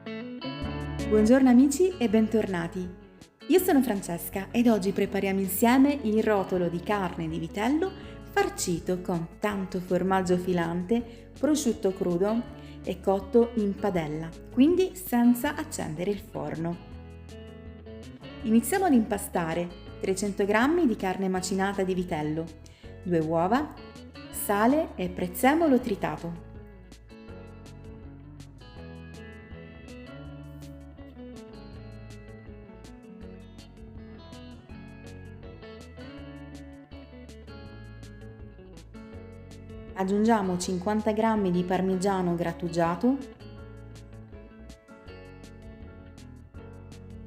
Buongiorno amici e bentornati. Io sono Francesca ed oggi prepariamo insieme il rotolo di carne di vitello farcito con tanto formaggio filante, prosciutto crudo e cotto in padella, quindi senza accendere il forno. Iniziamo ad impastare 300 g di carne macinata di vitello, 2 uova, sale e prezzemolo tritato. Aggiungiamo 50 g di parmigiano grattugiato,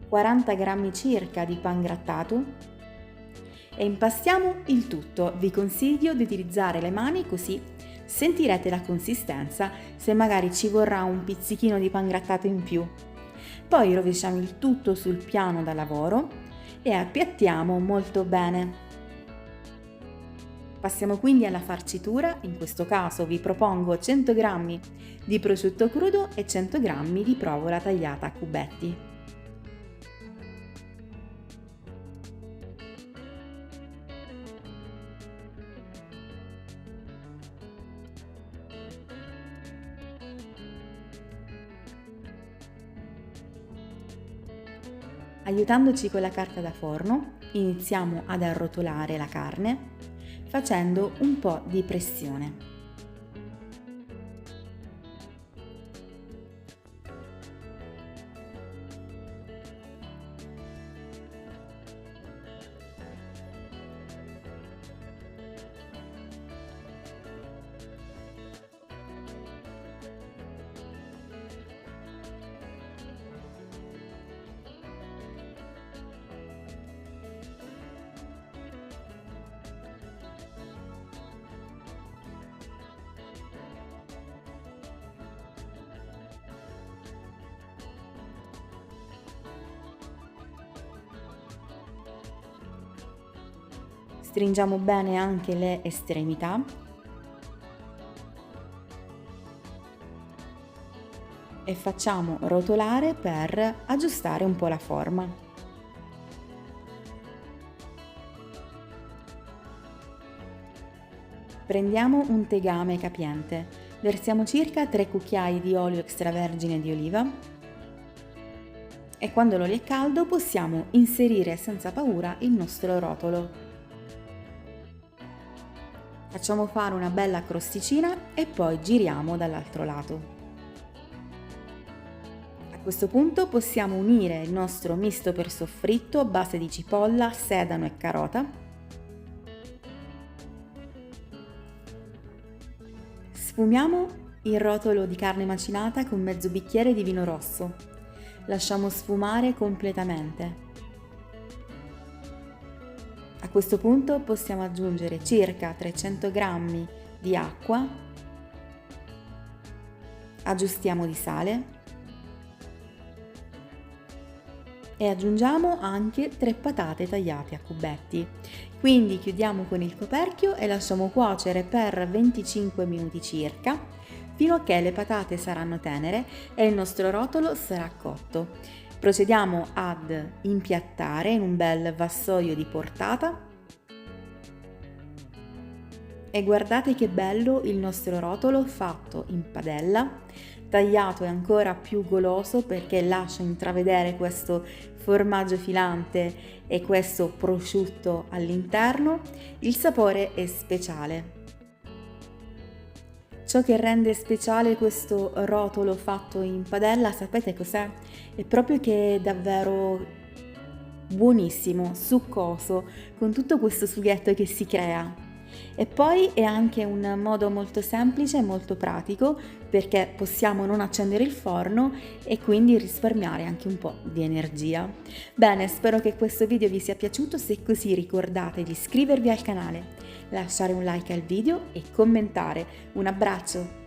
40 g circa di pan grattato e impastiamo il tutto. Vi consiglio di utilizzare le mani così sentirete la consistenza se magari ci vorrà un pizzichino di pan grattato in più. Poi rovesciamo il tutto sul piano da lavoro e appiattiamo molto bene. Passiamo quindi alla farcitura, in questo caso vi propongo 100 g di prosciutto crudo e 100 g di provola tagliata a cubetti. Aiutandoci con la carta da forno, iniziamo ad arrotolare la carne facendo un po' di pressione. Stringiamo bene anche le estremità e facciamo rotolare per aggiustare un po' la forma. Prendiamo un tegame capiente, versiamo circa 3 cucchiai di olio extravergine di oliva e quando l'olio è caldo possiamo inserire senza paura il nostro rotolo. Facciamo fare una bella crosticina e poi giriamo dall'altro lato. A questo punto possiamo unire il nostro misto per soffritto a base di cipolla, sedano e carota. Sfumiamo il rotolo di carne macinata con mezzo bicchiere di vino rosso. Lasciamo sfumare completamente. A questo punto possiamo aggiungere circa 300 g di acqua, aggiustiamo di sale e aggiungiamo anche 3 patate tagliate a cubetti. Quindi chiudiamo con il coperchio e lasciamo cuocere per 25 minuti circa, fino a che le patate saranno tenere e il nostro rotolo sarà cotto. Procediamo ad impiattare in un bel vassoio di portata e guardate che bello il nostro rotolo fatto in padella, tagliato è ancora più goloso perché lascia intravedere questo formaggio filante e questo prosciutto all'interno. Il sapore è speciale. Ciò che rende speciale questo rotolo fatto in padella, sapete cos'è? È proprio che è davvero buonissimo, succoso, con tutto questo sughetto che si crea. E poi è anche un modo molto semplice e molto pratico perché possiamo non accendere il forno e quindi risparmiare anche un po' di energia. Bene, spero che questo video vi sia piaciuto, se è così ricordate di iscrivervi al canale, lasciare un like al video e commentare. Un abbraccio!